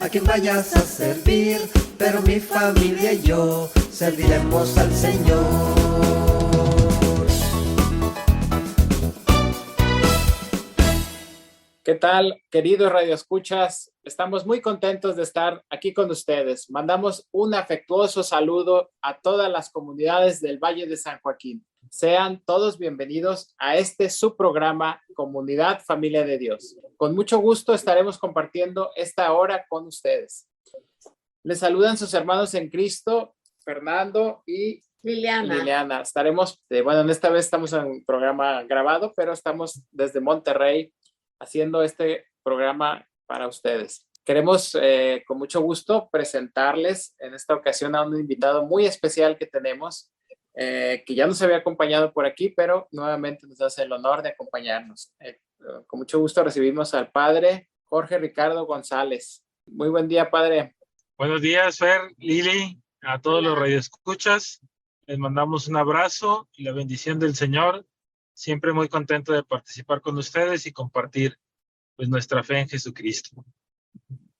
a quien vayas a servir, pero mi familia y yo serviremos al Señor. ¿Qué tal, queridos radioescuchas? Estamos muy contentos de estar aquí con ustedes. Mandamos un afectuoso saludo a todas las comunidades del Valle de San Joaquín. Sean todos bienvenidos a este su programa Comunidad Familia de Dios. Con mucho gusto estaremos compartiendo esta hora con ustedes. Les saludan sus hermanos en Cristo, Fernando y Liliana. Estaremos, en esta vez estamos en un programa grabado, pero estamos desde Monterrey haciendo este programa para ustedes. Queremos con mucho gusto presentarles en esta ocasión a un invitado muy especial que tenemos, que ya nos había acompañado por aquí, pero nuevamente nos hace el honor de acompañarnos. Con mucho gusto recibimos al padre Jorge Ricardo González. Muy buen día, padre. Buenos días, Fer, Lili, a todos los radioescuchas. Les mandamos un abrazo y la bendición del Señor. Siempre muy contento de participar con ustedes y compartir pues nuestra fe en Jesucristo.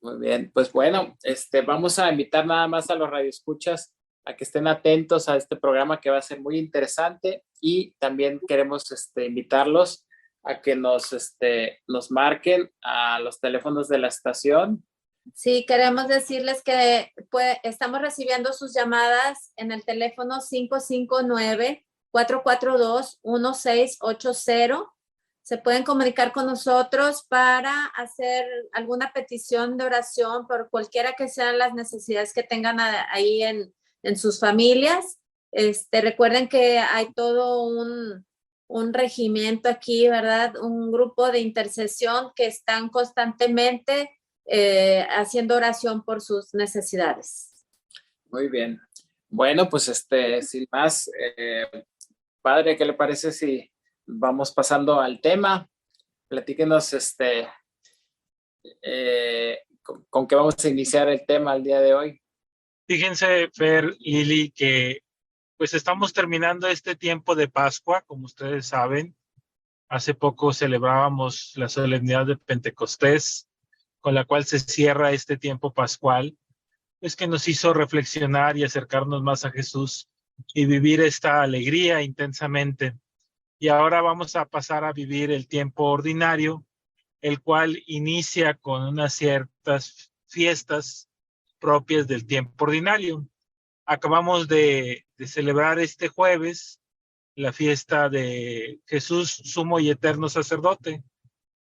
Muy bien, pues bueno, vamos a invitar nada más a los radioescuchas a que estén atentos a este programa que va a ser muy interesante, y también queremos invitarlos a que nos marquen a los teléfonos de la estación. Sí, queremos decirles que estamos recibiendo sus llamadas en el teléfono 559-442-1680. Se pueden comunicar con nosotros para hacer alguna petición de oración por cualquiera que sean las necesidades que tengan ahí en sus familias. Recuerden que hay todo un regimiento aquí, ¿verdad? Un grupo de intercesión que están constantemente haciendo oración por sus necesidades. Muy bien. Bueno, pues sin más, padre, ¿qué le parece si vamos pasando al tema? Platíquenos con qué vamos a iniciar el tema el día de hoy. Fíjense, Fer, Lili, que pues estamos terminando este tiempo de Pascua, como ustedes saben. Hace poco celebrábamos la solemnidad de Pentecostés, con la cual se cierra este tiempo pascual, pues que nos hizo reflexionar y acercarnos más a Jesús y vivir esta alegría intensamente. Y ahora vamos a pasar a vivir el tiempo ordinario, el cual inicia con unas ciertas fiestas propias del tiempo ordinario. Acabamos de celebrar este jueves la fiesta de Jesús, sumo y eterno sacerdote.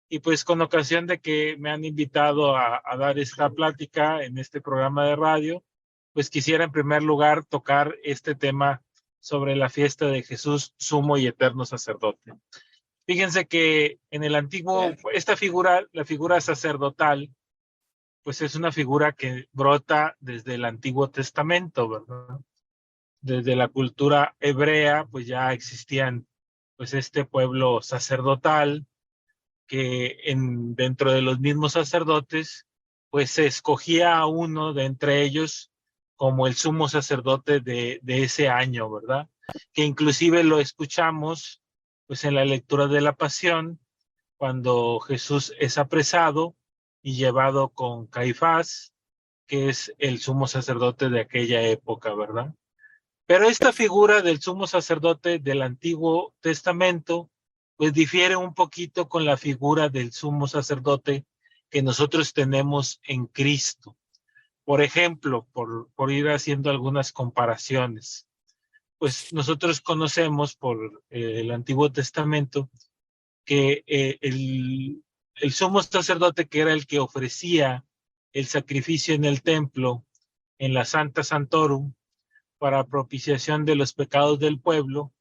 Y pues con ocasión de que me han invitado a dar esta plática en este programa de radio, pues quisiera en primer lugar tocar este tema sobre la fiesta de Jesús, sumo y eterno sacerdote. Fíjense que en el antiguo, esta figura, la figura sacerdotal, pues es una figura que brota desde el Antiguo Testamento, ¿verdad? Desde la cultura hebrea, pues ya existían pues este pueblo sacerdotal, que dentro de los mismos sacerdotes, pues se escogía a uno de entre ellos como el sumo sacerdote de ese año, ¿verdad? Que inclusive lo escuchamos pues en la lectura de la Pasión, cuando Jesús es apresado y llevado con Caifás, que es el sumo sacerdote de aquella época, ¿verdad? Pero esta figura del sumo sacerdote del Antiguo Testamento pues difiere un poquito con la figura del sumo sacerdote que nosotros tenemos en Cristo. Por ejemplo, por ir haciendo algunas comparaciones, pues nosotros conocemos por el Antiguo Testamento que el sumo sacerdote, que era el que ofrecía el sacrificio en el templo, en la Santa Santorum, para propiciación de los pecados del pueblo,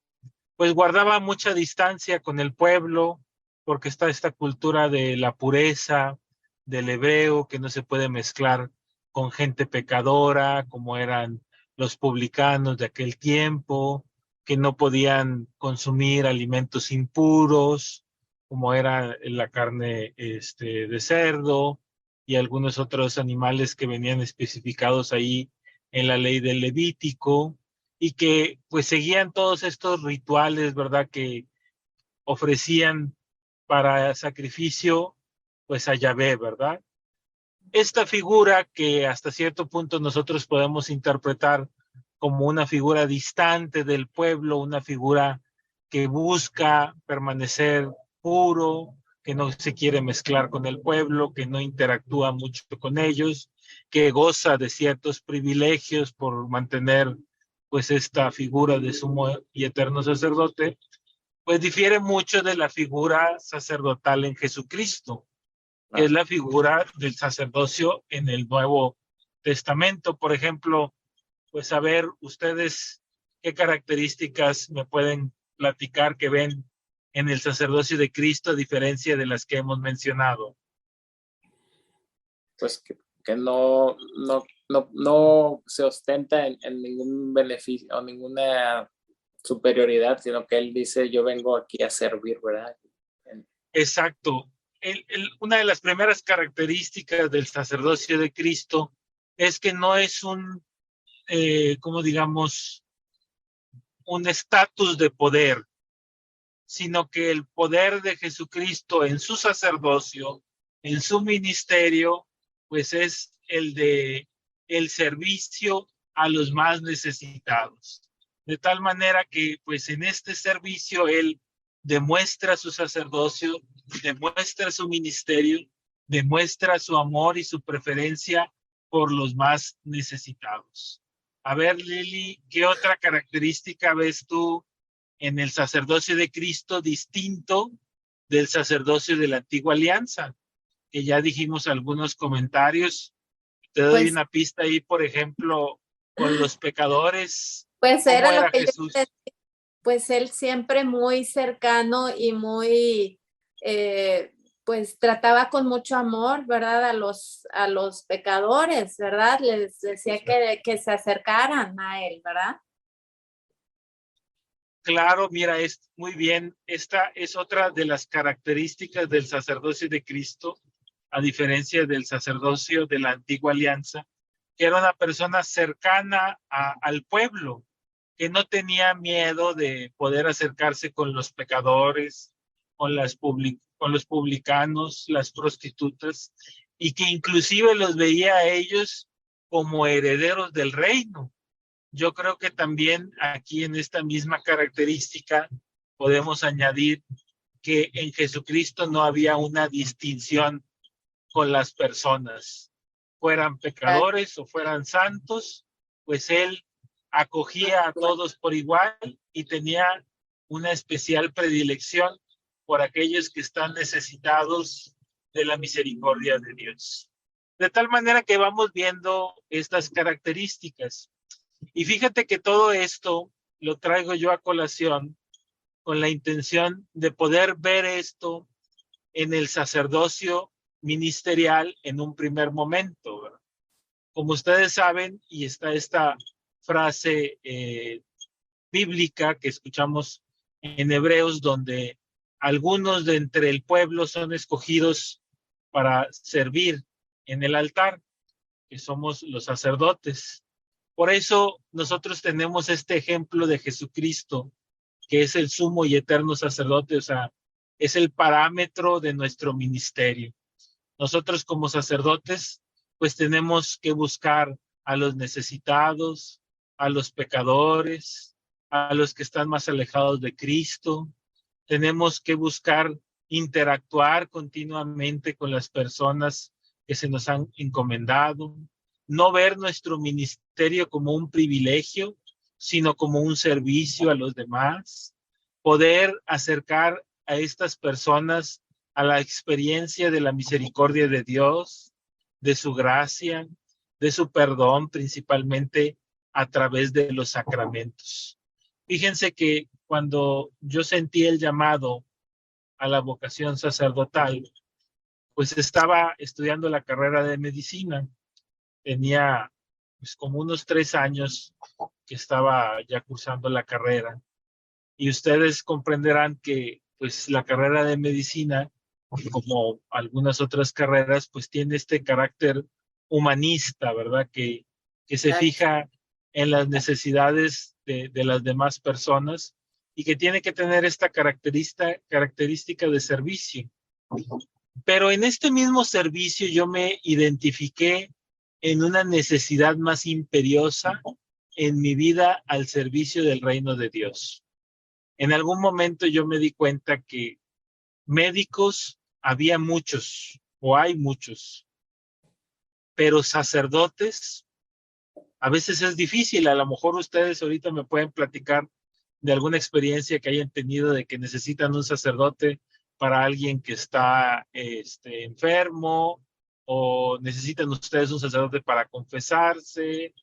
pues guardaba mucha distancia con el pueblo, porque está esta cultura de la pureza del hebreo, que no se puede mezclar con gente pecadora, como eran los publicanos de aquel tiempo, que no podían consumir alimentos impuros, como era la carne de cerdo y algunos otros animales que venían especificados ahí en la ley del Levítico, y que pues seguían todos estos rituales, ¿verdad?, que ofrecían para sacrificio pues a Yahvé, ¿verdad? esta figura que hasta cierto punto nosotros podemos interpretar como una figura distante del pueblo, una figura que busca permanecer puro, que no se quiere mezclar con el pueblo, que no interactúa mucho con ellos, que goza de ciertos privilegios por mantener pues esta figura de sumo y eterno sacerdote, pues difiere mucho de la figura sacerdotal en Jesucristo, que es la figura del sacerdocio en el Nuevo Testamento. Por ejemplo, pues a ver ustedes qué características me pueden platicar que ven en el sacerdocio de Cristo a diferencia de las que hemos mencionado. Pues que no se ostenta en ningún beneficio o ninguna superioridad, sino que él dice, yo vengo aquí a servir, ¿verdad? Exacto. Una de las primeras características del sacerdocio de Cristo es que no es un, como digamos, un estatus de poder, sino que el poder de Jesucristo en su sacerdocio, en su ministerio, pues es el de el servicio a los más necesitados. De tal manera que, pues en este servicio, él demuestra su sacerdocio, demuestra su ministerio, demuestra su amor y su preferencia por los más necesitados. A ver, Lili, ¿qué otra característica ves tú en el sacerdocio de Cristo distinto del sacerdocio de la antigua alianza? Que ya dijimos algunos comentarios. Te doy Pues, una pista ahí, por ejemplo, con los pecadores. pues ¿Cómo era lo era que yo Jesús? decía, pues él siempre muy cercano y muy, pues trataba con mucho amor, ¿verdad? A los pecadores, ¿verdad? Les decía que se acercaran a él, ¿verdad? Claro, mira, es muy bien. Esta es otra de las características del sacerdocio de Cristo, a diferencia del sacerdocio de la antigua alianza, que era una persona cercana al pueblo, que no tenía miedo de poder acercarse con los pecadores, con los publicanos, las prostitutas, y que inclusive los veía a ellos como herederos del reino. Yo creo que también aquí en esta misma característica podemos añadir que en Jesucristo no había una distinción con las personas, fueran pecadores o fueran santos, pues él acogía a todos por igual y tenía una especial predilección por aquellos que están necesitados de la misericordia de Dios. De tal manera que vamos viendo estas características. Y fíjate que todo esto lo traigo yo a colación con la intención de poder ver esto en el sacerdocio ministerial en un primer momento, ¿verdad? Como ustedes saben, y está esta frase bíblica que escuchamos en Hebreos, donde algunos de entre el pueblo son escogidos para servir en el altar, que somos los sacerdotes. Por eso nosotros tenemos este ejemplo de Jesucristo, que es el sumo y eterno sacerdote, o sea, es el parámetro de nuestro ministerio. Nosotros como sacerdotes, pues tenemos que buscar a los necesitados, a los pecadores, a los que están más alejados de Cristo. Tenemos que buscar interactuar continuamente con las personas que se nos han encomendado. No ver nuestro ministerio como un privilegio, sino como un servicio a los demás. Poder acercar a estas personas a la experiencia de la misericordia de Dios, de su gracia, de su perdón, principalmente a través de los sacramentos. Fíjense que cuando yo sentí el llamado a la vocación sacerdotal, pues estaba estudiando la carrera de medicina. Tenía pues como unos 3 años que estaba ya cursando la carrera. Y ustedes comprenderán que pues la carrera de medicina, como algunas otras carreras, pues tiene este carácter humanista, ¿verdad? Que se fija en las necesidades de las demás personas y que tiene que tener esta característica de servicio. Pero en este mismo servicio yo me identifiqué en una necesidad más imperiosa en mi vida al servicio del reino de Dios. En algún momento yo me di cuenta que médicos había muchos, o hay muchos, pero sacerdotes a veces es difícil. A lo mejor ustedes ahorita me pueden platicar de alguna experiencia que hayan tenido de que necesitan un sacerdote para alguien que está enfermo, o necesitan ustedes un sacerdote para confesarse,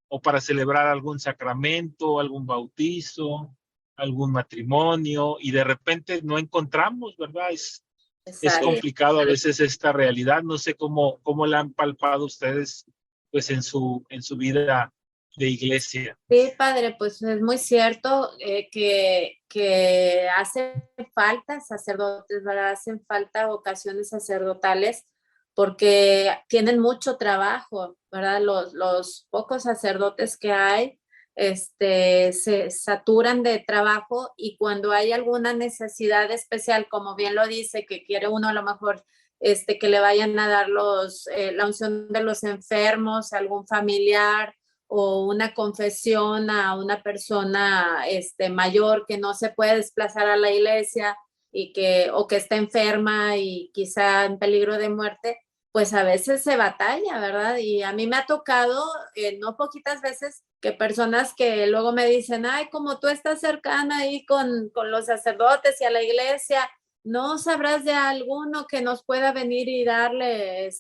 o para celebrar algún sacramento, algún bautizo, algún matrimonio, y de repente no encontramos, ¿verdad? Es Exacto. complicado a veces esta realidad. No sé cómo la han palpado ustedes pues en su vida de iglesia. Sí, padre, pues es muy cierto que hace falta sacerdotes, ¿verdad? Hacen falta vocaciones sacerdotales porque tienen mucho trabajo, ¿verdad? Los pocos sacerdotes que hay se saturan de trabajo, y cuando hay alguna necesidad especial, como bien lo dice, que quiere uno a lo mejor que le vayan a dar la unción de los enfermos, a algún familiar, o una confesión a una persona mayor que no se puede desplazar a la iglesia o que está enferma y quizá en peligro de muerte, pues a veces se batalla, ¿verdad? Y a mí me ha tocado, no poquitas veces, que personas que luego me dicen, ay, como tú estás cercana ahí con los sacerdotes y a la iglesia, ¿no sabrás de alguno que nos pueda venir y darle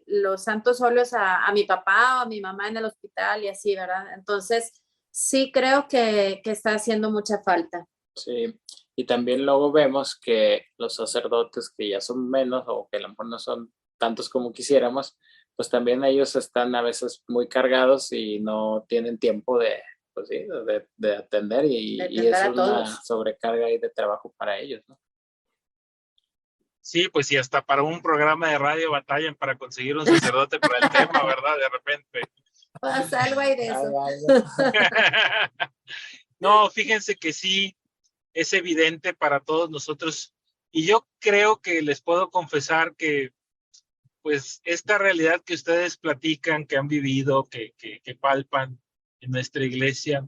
los santos óleos a mi papá o a mi mamá en el hospital y así, ¿verdad? Entonces, sí creo que está haciendo mucha falta. Sí, y también luego vemos que los sacerdotes que ya son menos o que a lo mejor no son tantos como quisiéramos, pues también ellos están a veces muy cargados y no tienen tiempo pues sí, de atender, y es una sobrecarga ahí de trabajo para ellos, ¿no? Sí, pues y hasta para un programa de radio batallan para conseguir un sacerdote para el tema, ¿verdad? De repente. Pues algo hay de eso. No, fíjense que sí, es evidente para todos nosotros. Y yo creo que les puedo confesar que, pues, esta realidad que ustedes platican, que han vivido, que palpan en nuestra iglesia,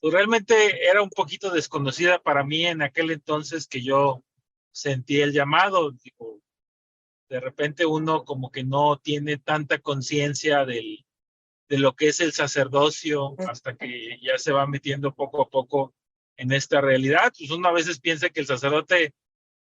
pues realmente era un poquito desconocida para mí en aquel entonces que yo sentí el llamado. Digo, de repente uno como que no tiene tanta conciencia de lo que es el sacerdocio hasta que ya se va metiendo poco a poco en esta realidad. Pues uno a veces piensa que el sacerdote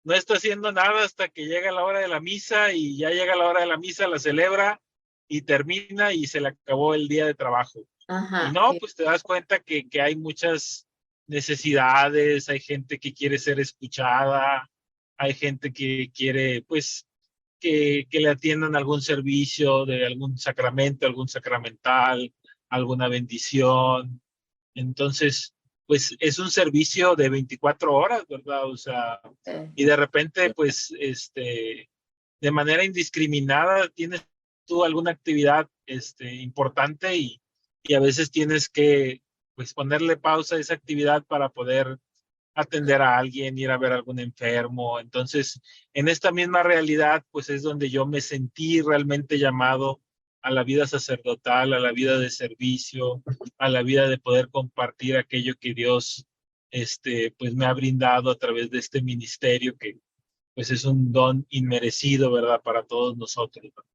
no está haciendo nada hasta que llega la hora de la misa, y ya llega la hora de la misa, la celebra y termina y se le acabó el día de trabajo. Ajá. Y no, pues te das cuenta que hay muchas necesidades, hay gente que quiere ser escuchada, hay gente que quiere, pues, que le atiendan algún servicio de algún sacramento, algún sacramental, alguna bendición. Entonces, pues es un servicio de 24 horas, ¿verdad? O sea, y de repente, pues, de manera indiscriminada tienes tú alguna actividad, importante, y a veces tienes que, pues, ponerle pausa a esa actividad para poder atender a alguien, ir a ver a algún enfermo. Entonces, en esta misma realidad, pues es donde yo me sentí realmente llamado a la vida sacerdotal, a la vida de servicio, a la vida de poder compartir aquello que Dios, pues me ha brindado a través de este ministerio que, pues es un don inmerecido, ¿verdad? Para todos nosotros, ¿verdad?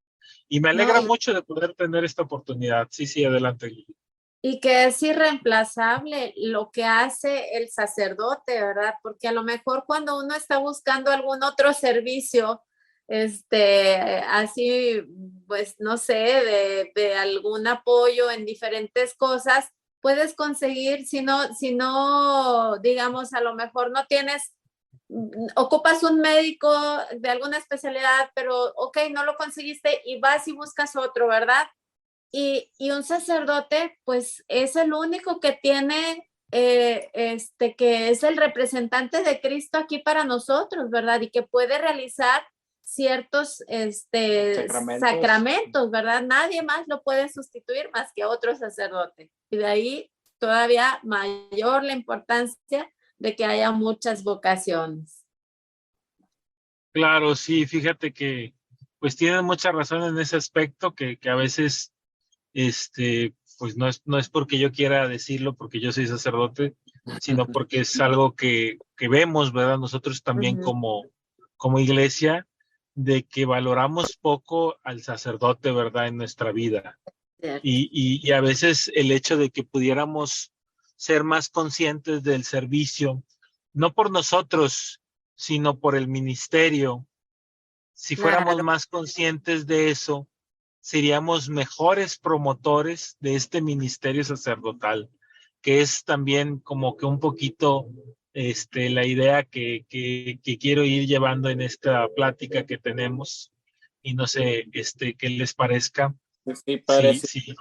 Y me alegra mucho de poder tener esta oportunidad. Sí, sí, adelante, Lili. Y que es irreemplazable lo que hace el sacerdote, ¿verdad? Porque a lo mejor cuando uno está buscando algún otro servicio, así, pues no sé, de algún apoyo en diferentes cosas, puedes conseguir, si no, digamos, a lo mejor no tienes, ocupas un médico de alguna especialidad, pero ok, no lo conseguiste y vas y buscas otro, ¿verdad? Y un sacerdote, pues es el único que tiene, que es el representante de Cristo aquí para nosotros, ¿verdad? Y que puede realizar ciertos sacramentos, ¿verdad? Nadie más lo puede sustituir más que otro sacerdote. Y de ahí todavía mayor la importancia de que haya muchas vocaciones. Claro, sí, fíjate que pues tienes mucha razón en ese aspecto, que a veces, pues no es porque yo quiera decirlo, porque yo soy sacerdote, sino porque es algo que vemos, ¿verdad? Nosotros también Ujú. como iglesia, de que valoramos poco al sacerdote, ¿verdad? En nuestra vida. Cierto. Y a veces el hecho de que pudiéramos ser más conscientes del servicio, no por nosotros, sino por el ministerio. Si fuéramos Claro, más conscientes de eso, seríamos mejores promotores de este ministerio sacerdotal, que es también como que un poquito la idea que quiero ir llevando en esta plática que tenemos. Y no sé, qué les parezca. Sí, padre, Sí, sí. sí.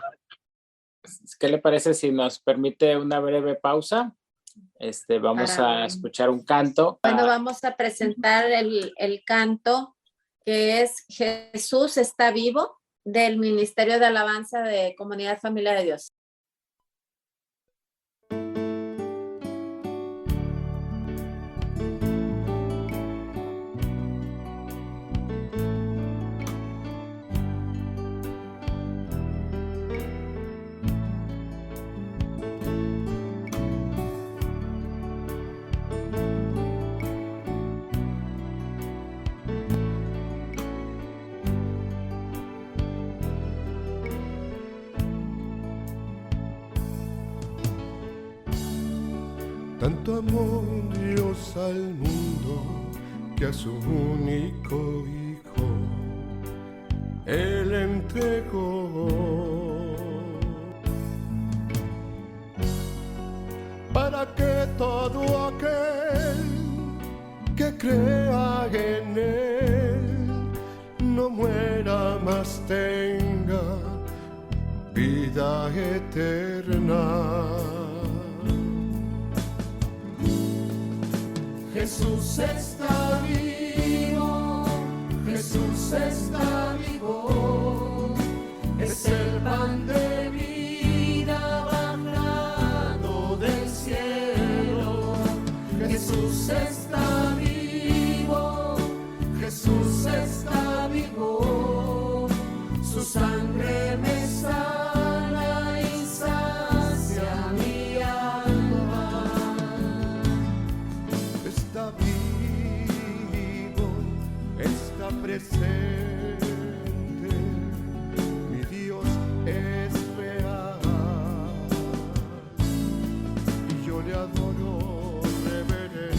¿Qué le parece si nos permite una breve pausa? Vamos para, a escuchar un canto. bueno, vamos a presentar el canto que es Jesús está vivo del Ministerio de Alabanza de Comunidad Familia de Dios. Tanto amor Dios al mundo que a su único Hijo Él entregó para que todo aquel que crea en Él no muera más, tenga vida eterna. Jesús está vivo, Jesús está vivo, es el pan de vida bajado del cielo. Jesús está vivo, Jesús está vivo, su sangre me sana y sacia mi alma. Está vivo, está presente, mi Dios es real y yo le adoro reverente.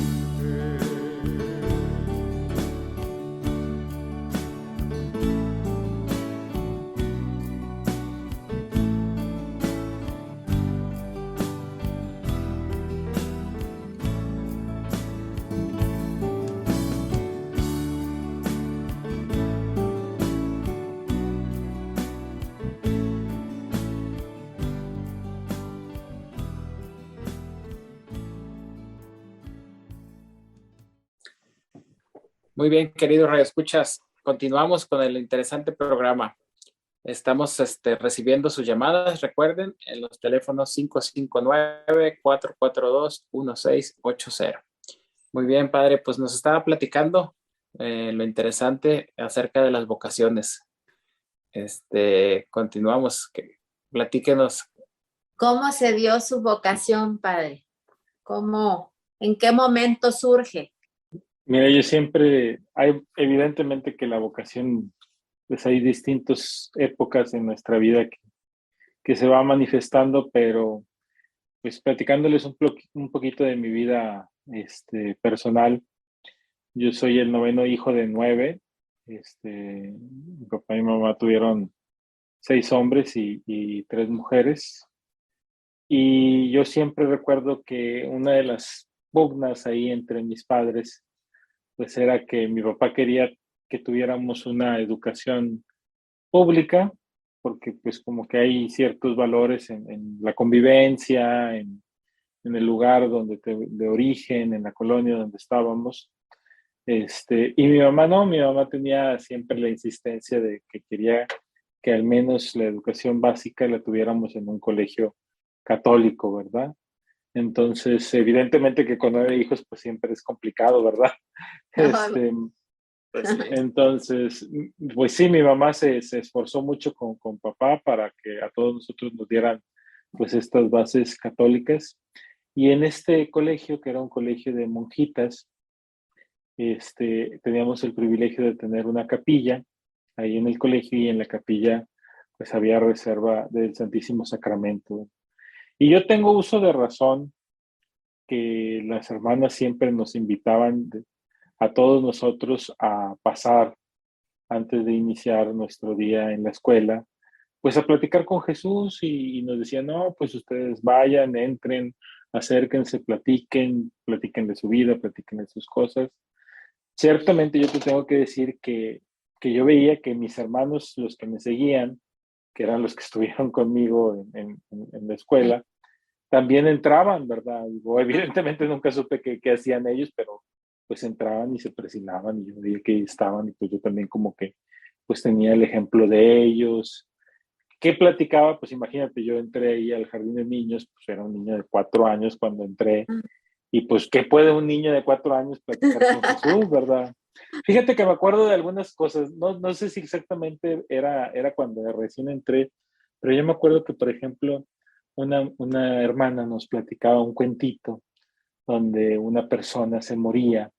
Muy bien, queridos radioescuchas, continuamos con el interesante programa. Estamos recibiendo sus llamadas, recuerden, en los teléfonos 559-442-1680. Muy bien, padre, pues nos estaba platicando lo interesante acerca de las vocaciones. Continuamos, platíquenos. ¿Cómo se dio su vocación, padre? ¿Cómo, en qué momento surge? Mira, evidentemente que la vocación, pues hay distintas épocas en nuestra vida que se va manifestando, pero pues platicándoles un poquito de mi vida personal. Yo soy el noveno hijo de 9. Mi papá y mi mamá tuvieron 6 hombres y 3 mujeres. Y yo siempre recuerdo que una de las pugnas ahí entre mis padres, pues era que mi papá quería que tuviéramos una educación pública, porque pues como que hay ciertos valores en la convivencia, en el lugar de origen, en la colonia donde estábamos. Y mi mamá no, mi mamá tenía siempre la insistencia de que quería que al menos la educación básica la tuviéramos en un colegio católico, ¿verdad? Entonces, evidentemente que con 9 hijos, pues siempre es complicado, ¿verdad? Pues sí. Entonces, pues sí, mi mamá se esforzó mucho con papá para que a todos nosotros nos dieran pues estas bases católicas. Y en este colegio, que era un colegio de monjitas, teníamos el privilegio de tener una capilla ahí en el colegio, y en la capilla pues había reserva del Santísimo Sacramento. Y yo tengo uso de razón que las hermanas siempre nos invitaban a todos nosotros a pasar antes de iniciar nuestro día en la escuela, pues a platicar con Jesús, y nos decían, no, pues ustedes vayan, entren, acérquense, platiquen de su vida, platiquen de sus cosas. Ciertamente yo te tengo que decir que yo veía que mis hermanos, los que me seguían, que eran los que estuvieron conmigo en la escuela, también entraban, ¿verdad? Digo, evidentemente nunca supe qué hacían ellos, pero pues entraban y se presinaban, y yo veía que estaban, y pues yo también como que pues tenía el ejemplo de ellos. ¿Qué platicaba? Pues imagínate, yo entré ahí al jardín de niños, pues era un niño de 4 años cuando entré, y pues, ¿qué puede un niño de 4 años platicar con Jesús, verdad? Fíjate que me acuerdo de algunas cosas, no sé si exactamente era cuando recién entré, pero yo me acuerdo que, por ejemplo, una hermana nos platicaba un cuentito donde una persona se moría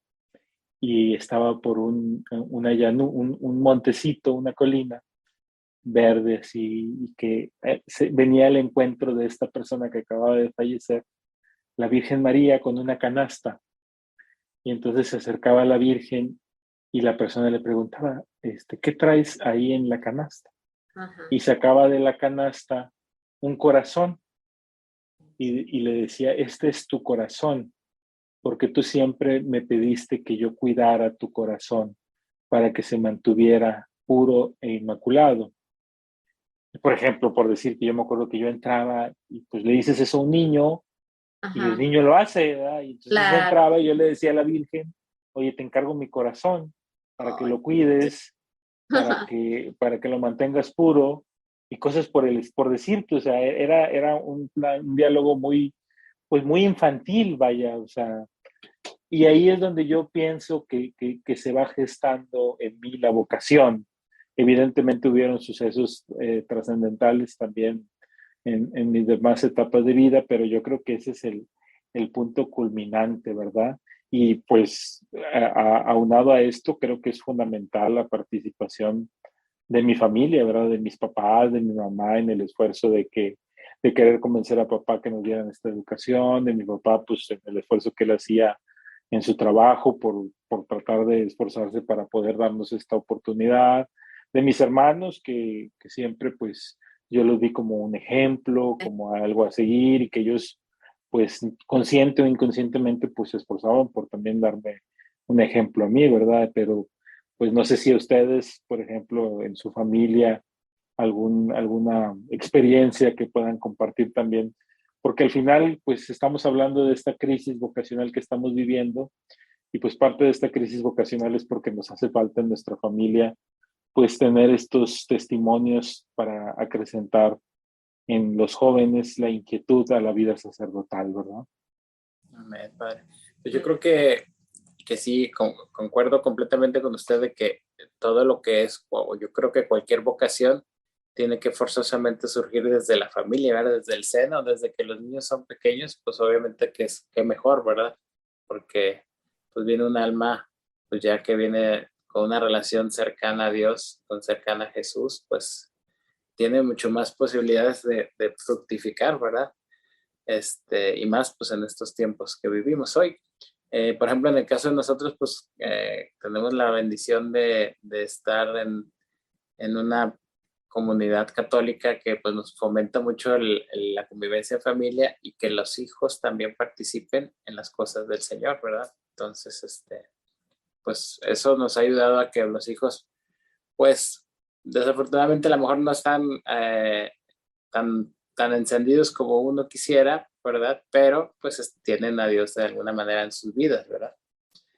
y estaba por un montecito, una colina verde, así, y que venía al encuentro de esta persona que acababa de fallecer, la Virgen María, con una canasta. Y entonces se acercaba a la Virgen y la persona le preguntaba, ¿qué traes ahí en la canasta? Ajá. Y sacaba de la canasta un corazón, y le decía, este es tu corazón, porque tú siempre me pediste que yo cuidara tu corazón para que se mantuviera puro e inmaculado. Por ejemplo, por decir que yo me acuerdo que yo entraba y pues le dices eso a un niño, y el Ajá. niño lo hace, ¿verdad? Y entonces yo Claro. entraba y yo le decía a la Virgen, oye, te encargo mi corazón para que Ay, lo cuides, para que lo mantengas puro, y cosas por decirte. O sea, era un diálogo pues muy infantil, vaya, o sea, y ahí es donde yo pienso que se va gestando en mí la vocación. Evidentemente hubieron sucesos trascendentales también en mis demás etapas de vida, pero yo creo que ese es el punto culminante, ¿verdad? Y pues aunado a esto, creo que es fundamental la participación de mi familia, ¿verdad? De mis papás, de mi mamá, en el esfuerzo de querer convencer a papá que nos dieran esta educación, de mi papá, pues en el esfuerzo que él hacía en su trabajo por tratar de esforzarse para poder darnos esta oportunidad, de mis hermanos que siempre pues yo los vi como un ejemplo, como algo a seguir, y que ellos pues consciente o inconscientemente pues se esforzaban por también darme un ejemplo a mí, ¿verdad? Pero pues no sé si a ustedes, por ejemplo, en su familia, alguna experiencia que puedan compartir también, porque al final pues estamos hablando de esta crisis vocacional que estamos viviendo, y pues parte de esta crisis vocacional es porque nos hace falta en nuestra familia pues tener estos testimonios para acrecentar en los jóvenes la inquietud a la vida sacerdotal, ¿verdad? amén, padre. Pues yo creo que sí, concuerdo completamente con usted de que todo lo que es, o yo creo que cualquier vocación tiene que forzosamente surgir desde la familia, ¿verdad? Desde el seno, desde que los niños son pequeños, pues obviamente que mejor, ¿verdad? Porque pues viene un alma, pues ya que viene con una relación cercana a Dios, con cercana a Jesús, pues tiene mucho más posibilidades de fructificar, ¿verdad? Y más pues en estos tiempos que vivimos hoy. Por ejemplo, en el caso de nosotros, pues tenemos la bendición de estar en una comunidad católica que pues nos fomenta mucho la convivencia en familia, y que los hijos también participen en las cosas del Señor, ¿verdad? Entonces, pues eso nos ha ayudado a que los hijos, pues desafortunadamente a lo mejor no están tan encendidos como uno quisiera, ¿verdad? Pero pues tienen a Dios de alguna manera en sus vidas, ¿verdad?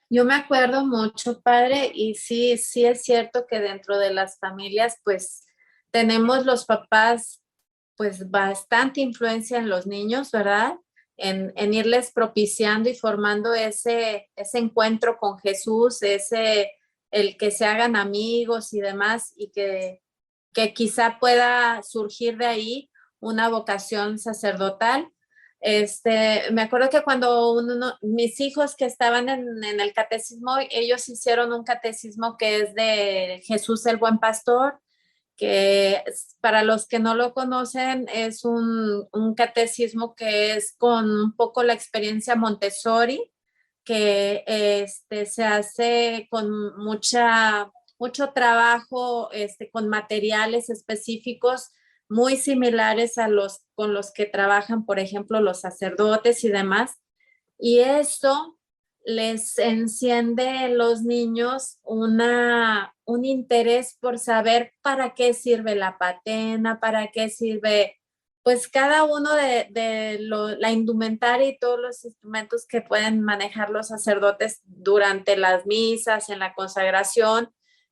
Yo me acuerdo mucho, padre, y sí, sí es cierto que dentro de las familias, pues tenemos los papás, pues bastante influencia en los niños, ¿verdad? En irles propiciando y formando ese encuentro con Jesús, el que se hagan amigos y demás, y que quizá pueda surgir de ahí una vocación sacerdotal. Me acuerdo que cuando mis hijos que estaban en el catecismo, ellos hicieron un catecismo que es de Jesús el Buen Pastor, que para los que no lo conocen es un catecismo que es con un poco la experiencia Montessori, que se hace con mucho trabajo con materiales específicos muy similares a los con los que trabajan, por ejemplo, los sacerdotes y demás. Y eso les enciende en los niños un interés por saber para qué sirve la patena, para qué sirve, pues cada uno de la indumentaria y todos los instrumentos que pueden manejar los sacerdotes durante las misas, en la consagración.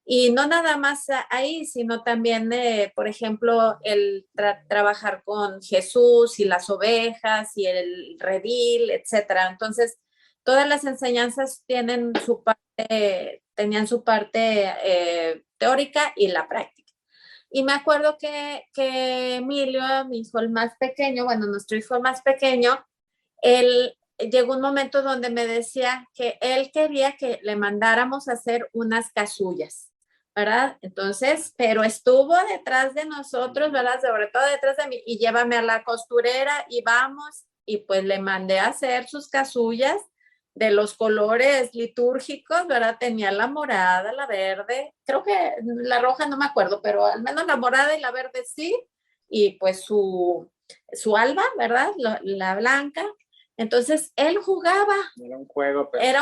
Y no nada más ahí, sino también, por ejemplo, el trabajar con Jesús y las ovejas y el redil, etcétera. Entonces, todas las enseñanzas tenían su parte teórica y la práctica. Y me acuerdo que Emilio, mi hijo el más pequeño, bueno, nuestro hijo más pequeño, él llegó un momento donde me decía que él quería que le mandáramos a hacer unas casullas, ¿verdad? Entonces, pero estuvo detrás de nosotros, ¿verdad? Sobre todo detrás de mí, y llévame a la costurera y vamos, y pues le mandé a hacer sus casullas de los colores litúrgicos, ¿verdad? Tenía la morada, la verde, creo que la roja no me acuerdo, pero al menos la morada y la verde sí, y pues su alba, ¿verdad? La blanca. Entonces él jugaba. Era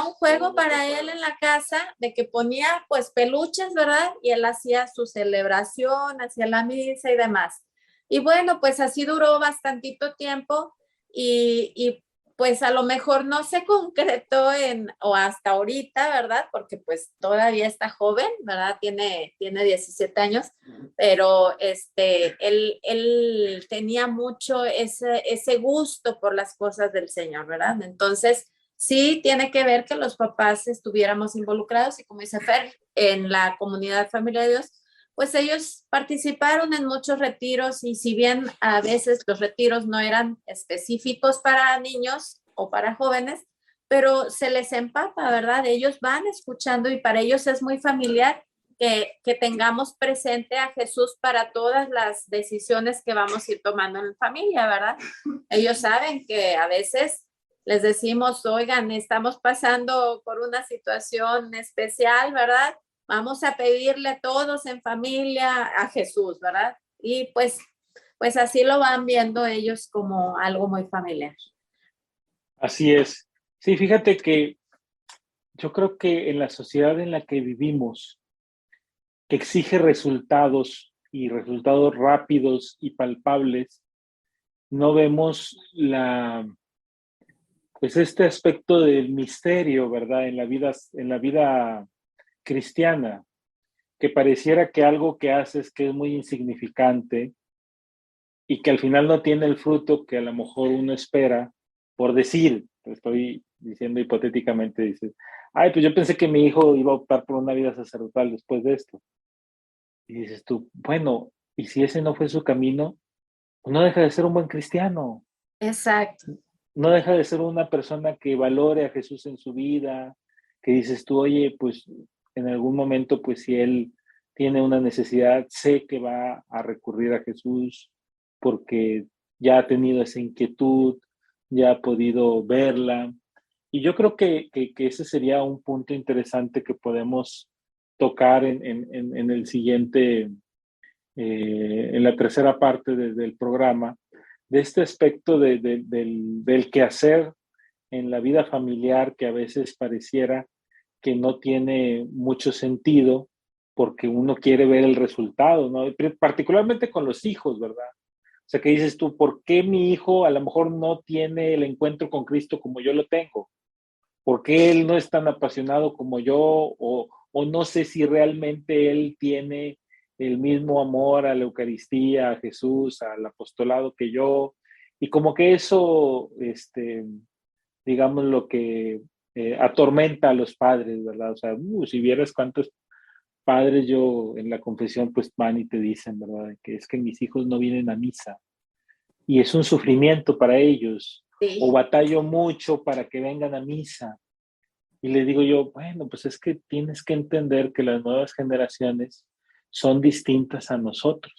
un juego para él en la casa, de que ponía pues peluches, ¿verdad? Y él hacía su celebración, hacía la misa y demás. Y bueno, pues así duró bastantito tiempo y pues a lo mejor no se concretó o hasta ahorita, ¿verdad? Porque pues todavía está joven, ¿verdad? Tiene 17 años, pero él tenía mucho ese gusto por las cosas del Señor, ¿verdad? Entonces, sí tiene que ver que los papás estuviéramos involucrados y como dice Fer, en la comunidad Familia de Dios, pues ellos participaron en muchos retiros y si bien a veces los retiros no eran específicos para niños o para jóvenes, pero se les empapa, ¿verdad? Ellos van escuchando y para ellos es muy familiar que tengamos presente a Jesús para todas las decisiones que vamos a ir tomando en familia, ¿verdad? Ellos saben que a veces les decimos, oigan, estamos pasando por una situación especial, ¿verdad? Vamos a pedirle todos en familia a Jesús, ¿verdad? Y pues así lo van viendo ellos como algo muy familiar. Así es. Sí, fíjate que yo creo que en la sociedad en la que vivimos, que exige resultados y resultados rápidos y palpables, no vemos pues este aspecto del misterio, ¿verdad? En la vida cristiana, que pareciera que algo que haces que es muy insignificante y que al final no tiene el fruto que a lo mejor uno espera, por decir, estoy diciendo hipotéticamente, dices, ay, pues yo pensé que mi hijo iba a optar por una vida sacerdotal después de esto. Y dices tú, bueno, y si ese no fue su camino, pues no deja de ser un buen cristiano. Exacto. No deja de ser una persona que valore a Jesús en su vida, que dices tú, oye, pues en algún momento, pues si él tiene una necesidad, sé que va a recurrir a Jesús porque ya ha tenido esa inquietud, ya ha podido verla. Y yo creo que ese sería un punto interesante que podemos tocar en el siguiente, en la tercera parte del programa, de este aspecto del quehacer en la vida familiar que a veces pareciera que no tiene mucho sentido porque uno quiere ver el resultado, ¿no? Particularmente con los hijos, ¿verdad? O sea, que dices tú, ¿por qué mi hijo a lo mejor no tiene el encuentro con Cristo como yo lo tengo? ¿Por qué él no es tan apasionado como yo? O no sé si realmente él tiene el mismo amor a la Eucaristía, a Jesús, al apostolado que yo. Y como que eso, digamos, lo que atormenta a los padres, ¿verdad? O sea, si vieras cuántos padres, yo en la confesión, pues van y te dicen, ¿verdad? Que es que mis hijos no vienen a misa y es un sufrimiento para ellos, Sí. o batallo mucho para que vengan a misa. Y le digo yo, bueno, pues es que tienes que entender que las nuevas generaciones son distintas a nosotros,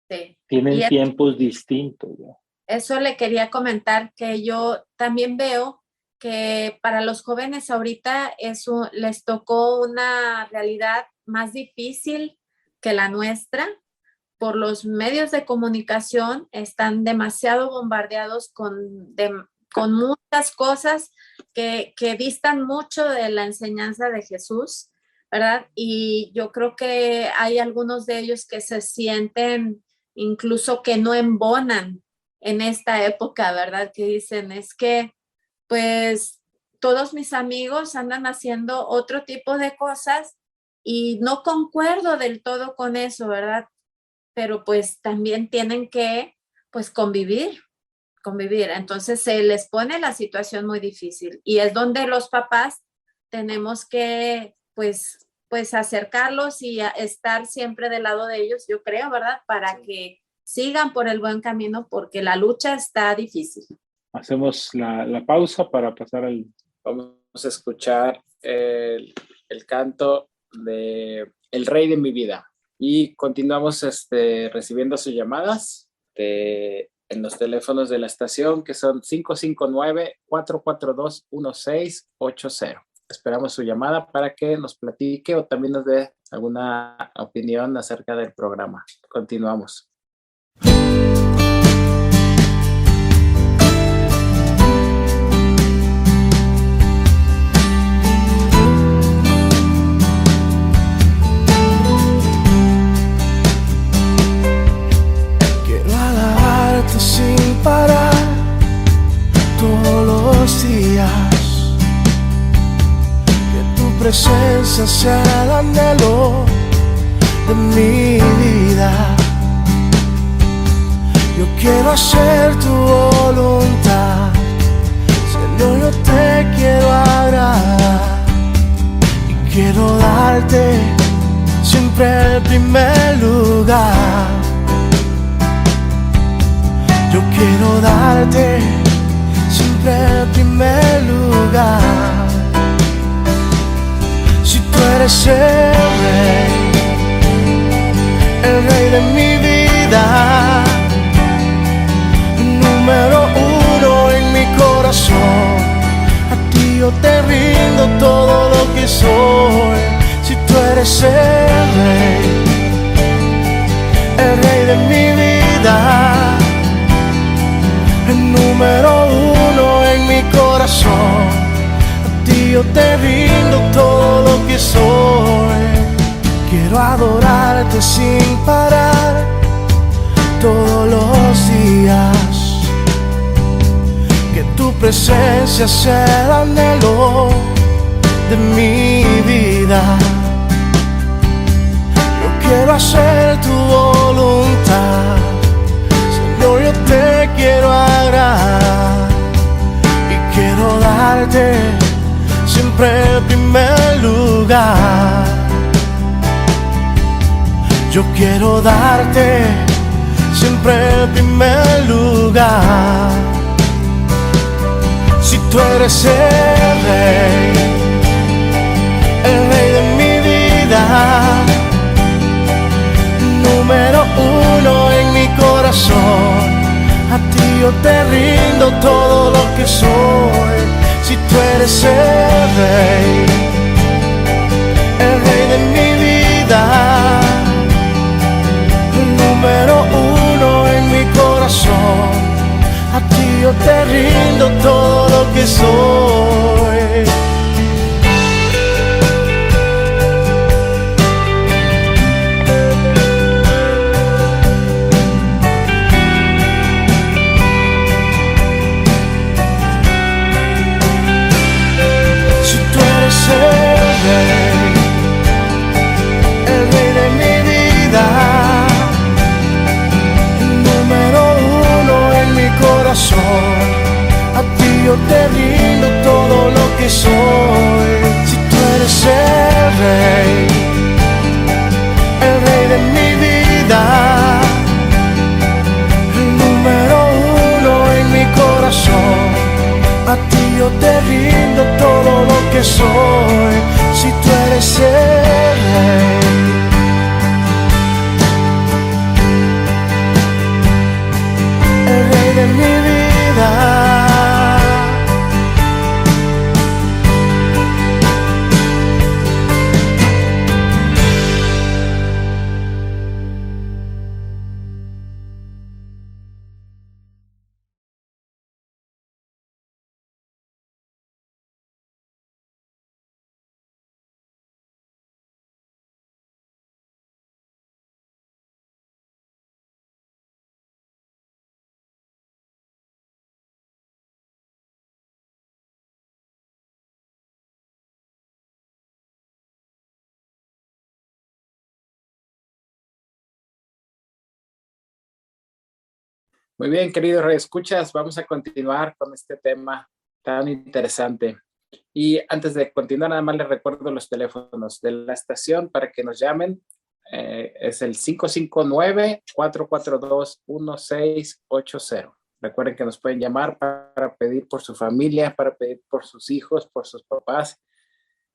Sí. tienen Y tiempos distintos, ¿no? eso le quería comentar, que yo también veo que para los jóvenes ahorita eso les tocó una realidad más difícil que la nuestra. Por los medios de comunicación están demasiado bombardeados con muchas cosas que distan mucho de la enseñanza de Jesús, ¿verdad? Y yo creo que hay algunos de ellos que se sienten incluso que no embonan en esta época, ¿verdad? Que dicen, es que pues todos mis amigos andan haciendo otro tipo de cosas y no concuerdo del todo con eso, ¿verdad? Pero pues también tienen que pues convivir. Entonces se les pone la situación muy difícil y es donde los papás tenemos que pues acercarlos y estar siempre del lado de ellos, yo creo, ¿verdad? Para que sigan por el buen camino porque la lucha está difícil. Hacemos la pausa para pasar al... Vamos a escuchar el canto de El Rey de mi vida. Y continuamos recibiendo sus llamadas en los teléfonos de la estación, que son 559-442-1680. Esperamos su llamada para que nos platique o también nos dé alguna opinión acerca del programa. Continuamos. Sin parar todos los días, que tu presencia sea el anhelo de mi vida. Yo quiero hacer tu voluntad, Señor, yo te quiero agradar y quiero darte siempre el primer lugar. Yo quiero darte siempre el primer lugar. Si tú eres el rey de mi vida, número uno en mi corazón, a ti yo te rindo todo lo que soy. Si tú eres el rey de mi vida, el número uno en mi corazón, a ti yo te rindo todo lo que soy. Quiero adorarte sin parar todos los días, que tu presencia sea el anhelo de mi vida. Yo quiero hacer tu voluntad, Señor, yo te quiero agradar y quiero darte siempre el primer lugar. Yo quiero darte siempre el primer lugar. Si tú eres el rey de mi vida, número uno en mi corazón, a ti yo te rindo todo lo que soy. Si tú eres el rey de mi vida, el número uno en mi corazón, a ti yo te rindo todo lo que soy. El rey de mi vida, el número uno en mi corazón, a ti yo te rindo todo lo que soy. Si tú eres el soy si tú eres el rey. El rey de mi vida. Muy bien, queridos redescuchas, vamos a continuar con este tema tan interesante. Y antes de continuar, nada más les recuerdo los teléfonos de la estación para que nos llamen. Es el 559-442-1680. Recuerden que nos pueden llamar para pedir por su familia, para pedir por sus hijos, por sus papás.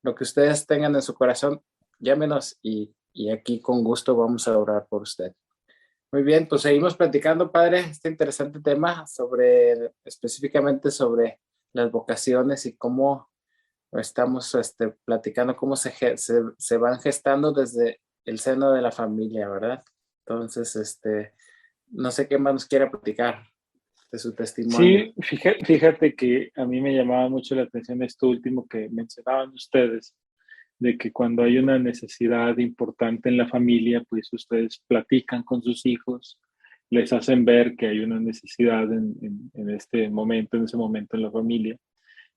Lo que ustedes tengan en su corazón, llámenos y aquí con gusto vamos a orar por usted. Muy bien, pues seguimos platicando, padre, este interesante tema específicamente sobre las vocaciones y cómo estamos platicando, cómo se van gestando desde el seno de la familia, ¿verdad? Entonces, no sé qué más nos quiere platicar de su testimonio. Sí, fíjate que a mí me llamaba mucho la atención esto último que mencionaban ustedes, de que cuando hay una necesidad importante en la familia, pues ustedes platican con sus hijos, les hacen ver que hay una necesidad en este momento, en ese momento en la familia,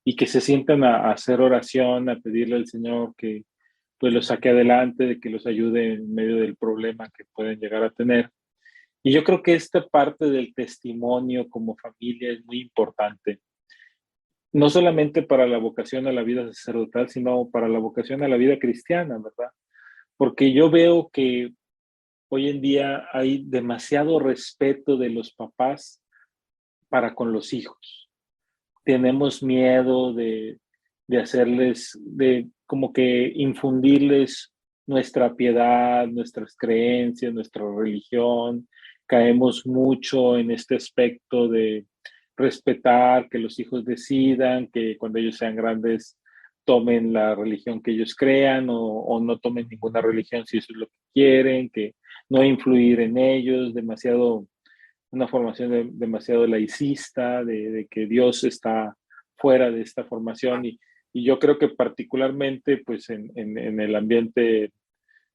y que se sientan a hacer oración, a pedirle al Señor que pues los saque adelante, de que los ayude en medio del problema que pueden llegar a tener. Y yo creo que esta parte del testimonio como familia es muy importante, no solamente para la vocación a la vida sacerdotal, sino para la vocación a la vida cristiana, ¿verdad? Porque yo veo que hoy en día hay demasiado respeto de los papás para con los hijos. Tenemos miedo de hacerles, de como que infundirles nuestra piedad, nuestras creencias, nuestra religión. Caemos mucho en este aspecto de respetar, que los hijos decidan, que cuando ellos sean grandes tomen la religión que ellos crean o no tomen ninguna religión si eso es lo que quieren, que no influir en ellos, demasiado, una formación demasiado laicista, de que Dios está fuera de esta formación y yo creo que particularmente pues en el ambiente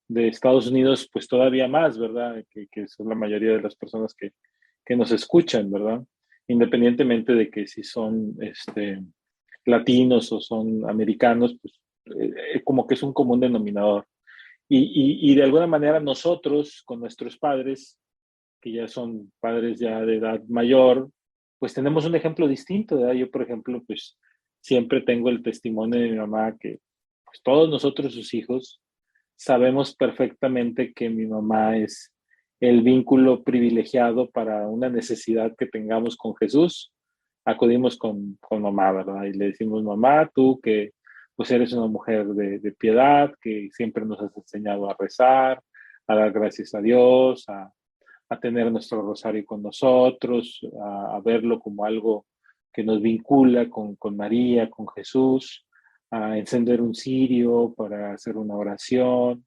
de Estados Unidos pues todavía más, ¿verdad? Que son la mayoría de las personas que nos escuchan, ¿verdad? Independientemente de que si son latinos o son americanos, pues como que es un común denominador. Y de alguna manera nosotros con nuestros padres, que ya son padres ya de edad mayor, pues tenemos un ejemplo distinto, ¿verdad? Yo, por ejemplo, pues siempre tengo el testimonio de mi mamá que pues todos nosotros, sus hijos, sabemos perfectamente que mi mamá es el vínculo privilegiado para una necesidad que tengamos con Jesús. Acudimos con mamá, ¿verdad? Y le decimos, mamá, tú que pues eres una mujer de piedad, que siempre nos has enseñado a rezar, a dar gracias a Dios, a tener nuestro rosario con nosotros, a verlo como algo que nos vincula con María, con Jesús, a encender un cirio para hacer una oración,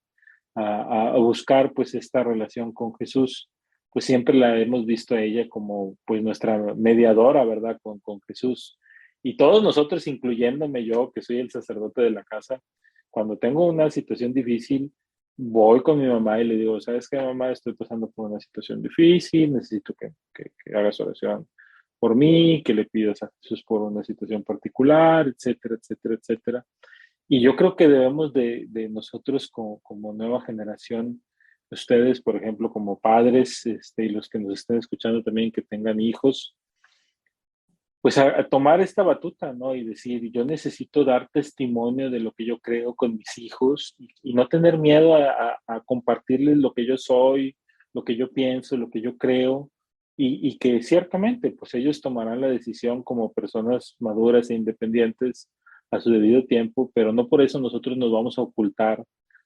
a buscar pues esta relación con Jesús, pues siempre la hemos visto a ella como pues nuestra mediadora, ¿verdad? Con Jesús. Y todos nosotros, incluyéndome yo, que soy el sacerdote de la casa, cuando tengo una situación difícil, voy con mi mamá y le digo, ¿sabes qué, mamá? Estoy pasando por una situación difícil, necesito que hagas oración por mí, que le pidas a Jesús por una situación particular, etcétera, etcétera, etcétera. Y yo creo que debemos de nosotros como nueva generación, ustedes, por ejemplo, como padres, y los que nos estén escuchando también que tengan hijos, pues a tomar esta batuta, ¿no? Y decir, yo necesito dar testimonio de lo que yo creo con mis hijos y no tener miedo a compartirles lo que yo soy, lo que yo pienso, lo que yo creo, y que ciertamente, pues ellos tomarán la decisión como personas maduras e independientes a su debido tiempo, pero no por eso nosotros nos vamos a ocultar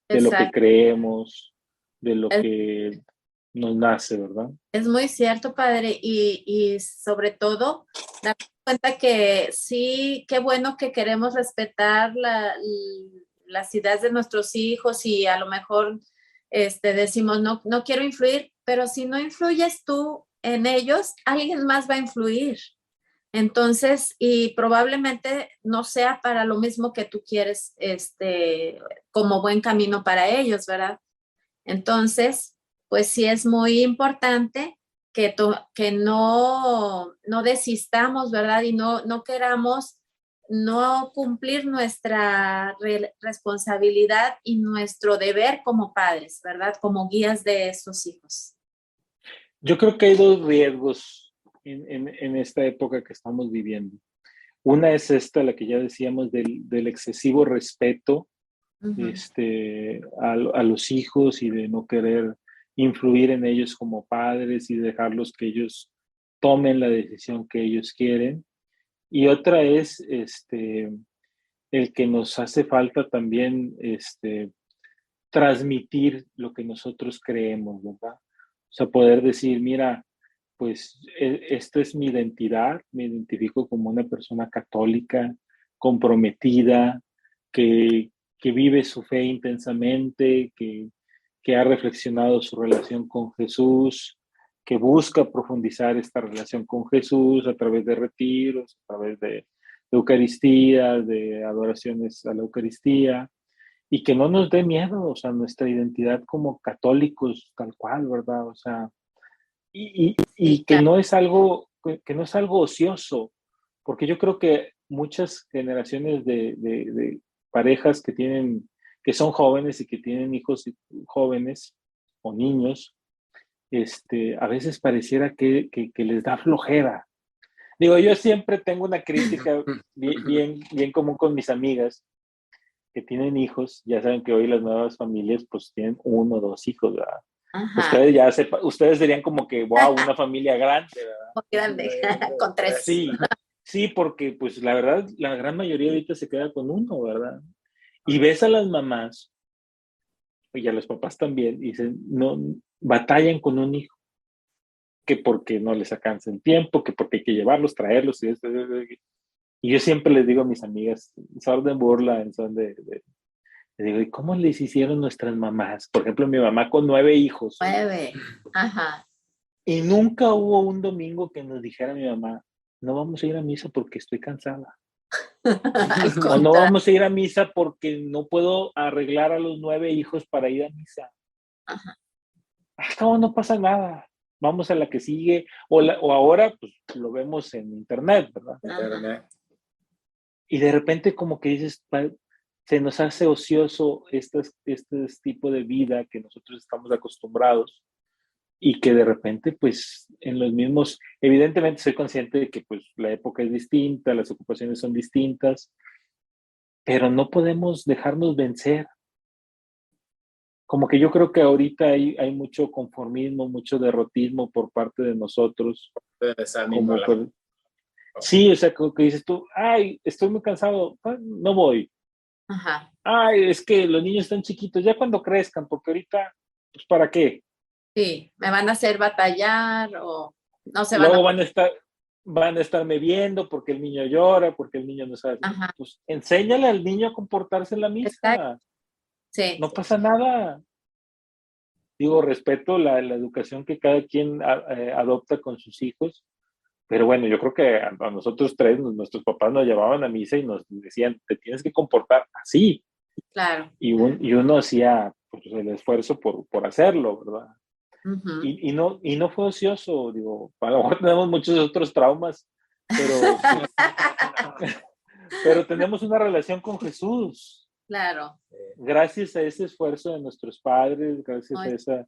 de lo que Exacto. creemos, de lo Es, que nos nace, ¿verdad? es muy cierto, padre, y sobre todo darnos cuenta que sí, qué bueno que queremos respetar las ideas de nuestros hijos y a lo mejor decimos, no, no quiero influir, pero si no influyes tú en ellos, alguien más va a influir. Entonces, y probablemente no sea para lo mismo que tú quieres, como buen camino para ellos, ¿verdad? Entonces, pues sí es muy importante que no desistamos, ¿verdad? Y no queramos no cumplir nuestra responsabilidad y nuestro deber como padres, ¿verdad? Como guías de esos hijos. Yo creo que hay dos riesgos en esta época que estamos viviendo. Una es esta, la que ya decíamos, del excesivo respeto Ujú. a los hijos y de no querer influir en ellos como padres y dejarlos que ellos tomen la decisión que ellos quieren. Y otra es el que nos hace falta también transmitir lo que nosotros creemos, ¿verdad? O sea, poder decir, mira, pues esta es mi identidad, me identifico como una persona católica, comprometida, que vive su fe intensamente, que ha reflexionado su relación con Jesús, que busca profundizar esta relación con Jesús a través de retiros, a través de Eucaristías, de adoraciones a la Eucaristía, y que no nos dé miedo, o sea, nuestra identidad como católicos tal cual, ¿verdad? O sea, Sí, y que no es algo ocioso, porque yo creo que muchas generaciones de parejas que son jóvenes y que tienen hijos jóvenes o niños, a veces pareciera que les da flojera. Digo, yo siempre tengo una crítica bien común con mis amigas que tienen hijos. Ya saben que hoy las nuevas familias pues tienen uno o dos hijos, ¿verdad? ajá, Ustedes serían como que, wow, una familia grande, ¿verdad? muy grande, con tres. Sí, sí, porque pues la verdad, la gran mayoría ahorita se queda con uno, ¿verdad? Y ves a las mamás y a los papás también, y dicen, no, batallan con un hijo, que porque no les alcanza el tiempo, que porque hay que llevarlos, traerlos, y esto. Y yo siempre les digo a mis amigas, en son de burla, en son les digo, ¿y cómo les hicieron nuestras mamás? Por ejemplo, mi mamá con 9 hijos. 9. Ajá. Y nunca hubo un domingo que nos dijera mi mamá, no vamos a ir a misa porque estoy cansada. Al O no contrario. vamos a ir a misa porque no puedo arreglar a los 9 hijos para ir a misa. Ajá. No, no pasa nada. Vamos a la que sigue. O ahora, pues lo vemos en internet, ¿verdad? Ajá. Y de repente como que dices, se nos hace ocioso este tipo de vida que nosotros estamos acostumbrados y que de repente pues en los mismos, evidentemente soy consciente de que pues la época es distinta, las ocupaciones son distintas, pero no podemos dejarnos vencer. Como que yo creo que ahorita hay mucho conformismo, mucho derrotismo por parte de nosotros, Desánimo. como sí, o sea, como que dices tú, ay, estoy muy cansado, no voy. Ajá. Ay, es que los niños están chiquitos, ya cuando crezcan, porque ahorita, pues ¿para qué? Sí, me van a hacer batallar o no se van a Luego poder. van a estarme viendo porque el niño llora, porque el niño no sabe. Ajá. Pues enséñale al niño a comportarse en la Exacto. misa. Sí, No pasa nada. Digo, respeto la educación que cada quien adopta con sus hijos, pero bueno, yo creo que a nosotros tres, nuestros papás nos llevaban a misa y nos decían, te tienes que comportar así. claro. Y uno hacía pues, el esfuerzo por hacerlo, ¿verdad? Ujú. Y no fue ocioso, digo, a lo mejor tenemos muchos otros traumas, pero, pero tenemos una relación con Jesús. Claro. Gracias a ese esfuerzo de nuestros padres, gracias Muy- a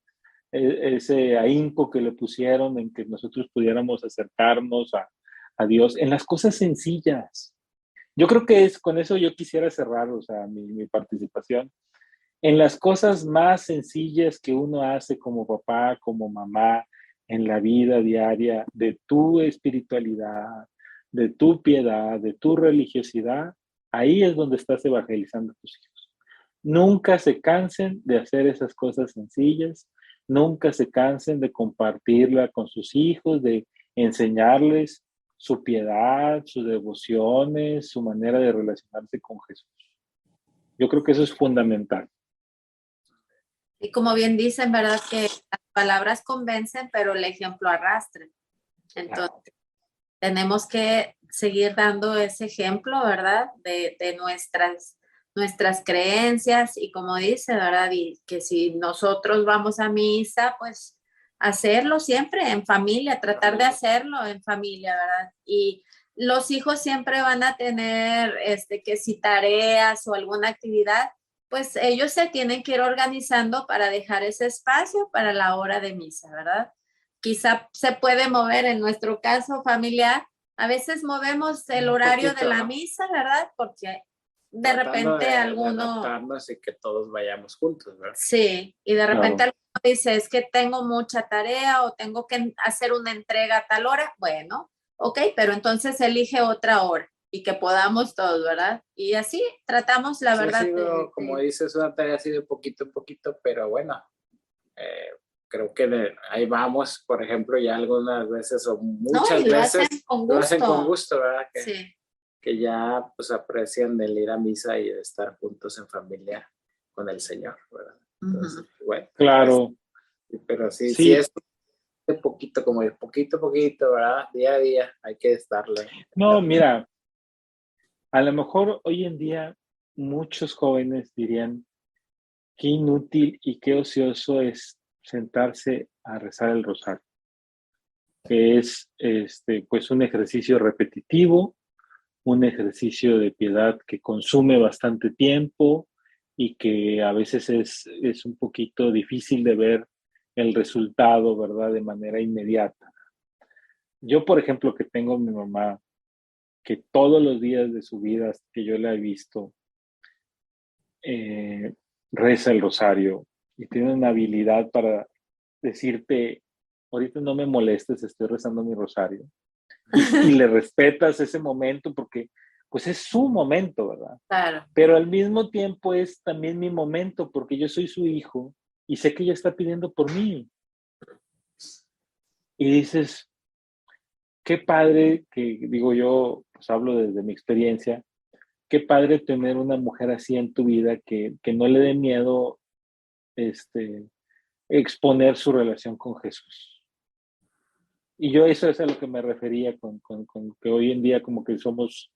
ese ahínco que le pusieron en que nosotros pudiéramos acercarnos a Dios en las cosas sencillas. Yo creo que con eso yo quisiera cerrar, o sea, mi participación. En las cosas más sencillas que uno hace como papá, como mamá, en la vida diaria, de tu espiritualidad, de tu piedad, de tu religiosidad, Ahí es donde estás evangelizando a tus hijos. Nunca se cansen de hacer esas cosas sencillas, nunca se cansen de compartirla con sus hijos, de enseñarles su piedad, sus devociones, su manera de relacionarse con Jesús. Yo creo que eso es fundamental. Y como bien dicen, ¿verdad? Que las palabras convencen, pero el ejemplo arrastra. Entonces, tenemos que seguir dando ese ejemplo, ¿verdad? De nuestras creencias y como dice, ¿verdad? Y que si nosotros vamos a misa, pues hacerlo siempre en familia, tratar de hacerlo en familia, ¿verdad? Y los hijos siempre van a tener, que si tareas o alguna actividad, pues ellos se tienen que ir organizando para dejar ese espacio para la hora de misa, ¿verdad? Quizá se puede mover en nuestro caso familiar. A veces movemos el horario de la misa, ¿verdad? Porque de repente alguno... adaptarnos y que todos vayamos juntos, ¿verdad? Sí, y de repente alguno dice, es que tengo mucha tarea o tengo que hacer una entrega a tal hora. Bueno, ok, pero entonces elige otra hora y que podamos todos, ¿verdad? Y así tratamos, la verdad. Como dices, una tarea así de poquito en poquito, pero bueno, creo que ahí vamos, por ejemplo, ya algunas veces o muchas veces lo hacen con gusto, ¿verdad? Que ya pues aprecian el ir a misa y de estar juntos en familia con el Señor, ¿verdad? Entonces, bueno. Claro. Pues, pero sí es de poquito, como de poquito a poquito, ¿verdad? Día a día hay que estarle. No, mira, a lo mejor hoy en día muchos jóvenes dirían qué inútil y qué ocioso es sentarse a rezar el rosario, que es pues un ejercicio repetitivo, un ejercicio de piedad que consume bastante tiempo y que a veces es un poquito difícil de ver el resultado, ¿verdad? De manera inmediata. Yo, por ejemplo, que tengo a mi mamá, que todos los días de su vida que yo la he visto, reza el rosario y tiene una habilidad para decirte, ahorita no me molestes, estoy rezando mi rosario. Y le respetas ese momento porque pues es su momento, ¿verdad? Claro. Pero al mismo tiempo es también mi momento porque yo soy su hijo y sé que ella está pidiendo por mí. Y dices, qué padre que, digo yo, pues hablo desde mi experiencia, qué padre tener una mujer así en tu vida que no le dé miedo exponer su relación con Jesús. Y yo eso es a lo que me refería con que hoy en día como que somos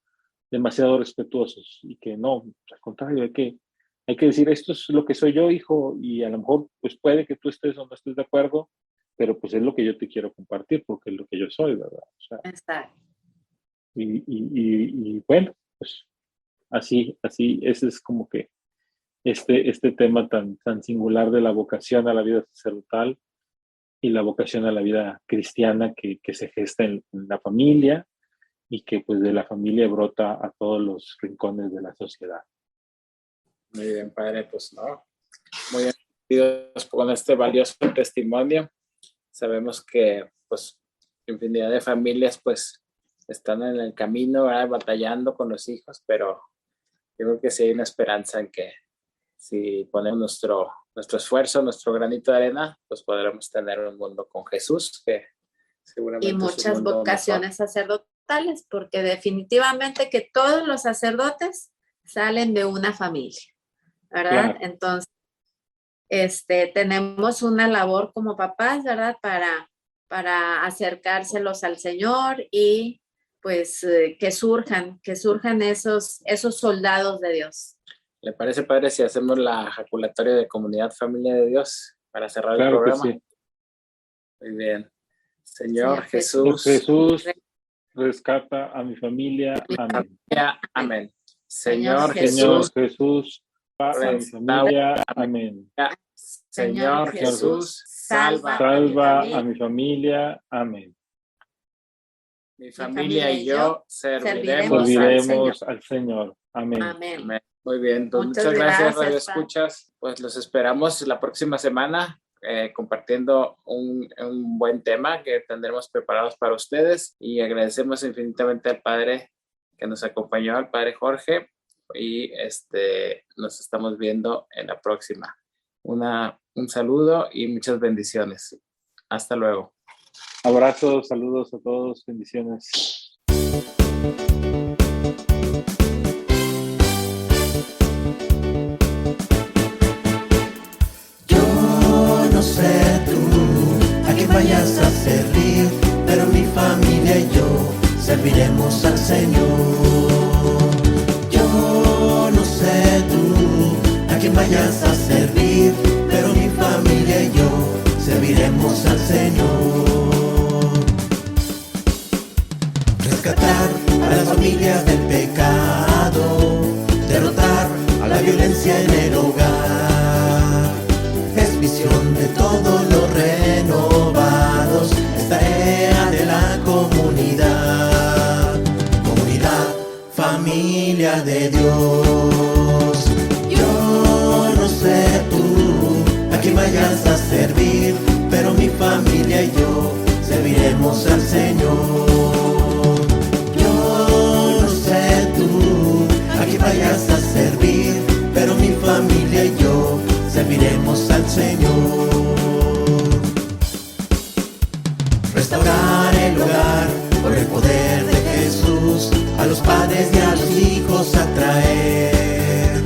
demasiado respetuosos y que no, al contrario, hay que decir, esto es lo que soy yo, hijo, y a lo mejor pues puede que tú estés o no estés de acuerdo, pero pues es lo que yo te quiero compartir porque es lo que yo soy, ¿verdad? O sea, exacto. Y bueno, pues así, ese es como que este tema tan singular de la vocación a la vida sacerdotal y la vocación a la vida cristiana que se gesta en la familia y que pues de la familia brota a todos los rincones de la sociedad. Muy bien, padre, pues no, muy agradecidos con este valioso testimonio. Sabemos que pues infinidad de familias pues están en el camino, ¿verdad? Batallando con los hijos, pero yo creo que sí hay una esperanza en que si ponemos nuestro esfuerzo, nuestro granito de arena, pues podremos tener un mundo con Jesús, que seguramente y muchas vocaciones sacerdotales, porque definitivamente que todos los sacerdotes salen de una familia, ¿verdad? Claro. Entonces, tenemos una labor como papás, ¿verdad? Para acercárselos al Señor y pues que surjan esos soldados de Dios. ¿Le parece, padre, si hacemos la ejaculatoria de Comunidad Familia de Dios para cerrar el programa? Que sí. Muy bien. Señor Jesús, rescata a mi familia. Amén. Amén. Señor Jesús, a mi familia. Amén. Señor Jesús, salva a mi familia. Amén. Mi familia y yo serviremos al Señor. Amén. Amén. Muy bien, pues muchas gracias, Radio Escuchas. Pues los esperamos la próxima semana compartiendo un buen tema que tendremos preparados para ustedes y agradecemos infinitamente al Padre que nos acompañó, al Padre Jorge, y nos estamos viendo en la próxima. Un saludo y muchas bendiciones. Hasta luego. Abrazos, saludos a todos, bendiciones. Yo no sé tú a quién vayas a servir, pero mi familia y yo serviremos al Señor. Yo no sé tú a quién vayas a servir, pero mi familia y yo serviremos al Señor. Rescatar a las familias del pecado, derrotar a la violencia en el hogar. Es visión de todos los renovados, es tarea de la comunidad. Comunidad, familia de Dios. Yo no sé tú a quién vayas a servir, pero mi familia y yo serviremos al Señor. Yo no sé tú a quién vayas a servir, pero mi familia y yo serviremos al Señor. Restaurar el hogar por el poder de Jesús, a los padres y a los hijos atraer.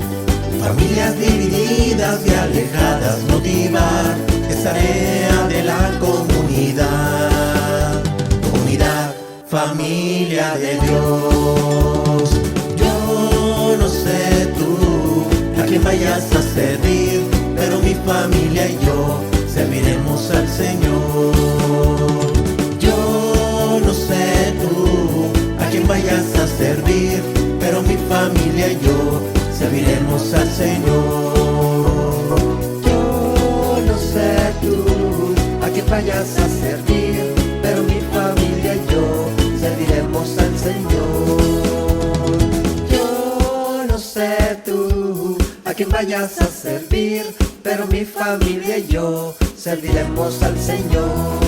Familias divididas y alejadas motivar, es tarea de la comunidad. Comunidad, familia de Dios. Yo no sé tú a quién vayas a servir, pero mi familia y yo serviremos al Señor. Yo no sé tú a quién vayas a servir, pero mi familia y yo serviremos al Señor. Yo no sé tú a quién vayas a servir, pero mi familia y yo serviremos al Señor. Yo no sé tú a quién vayas a servir, pero mi familia y yo serviremos al Señor.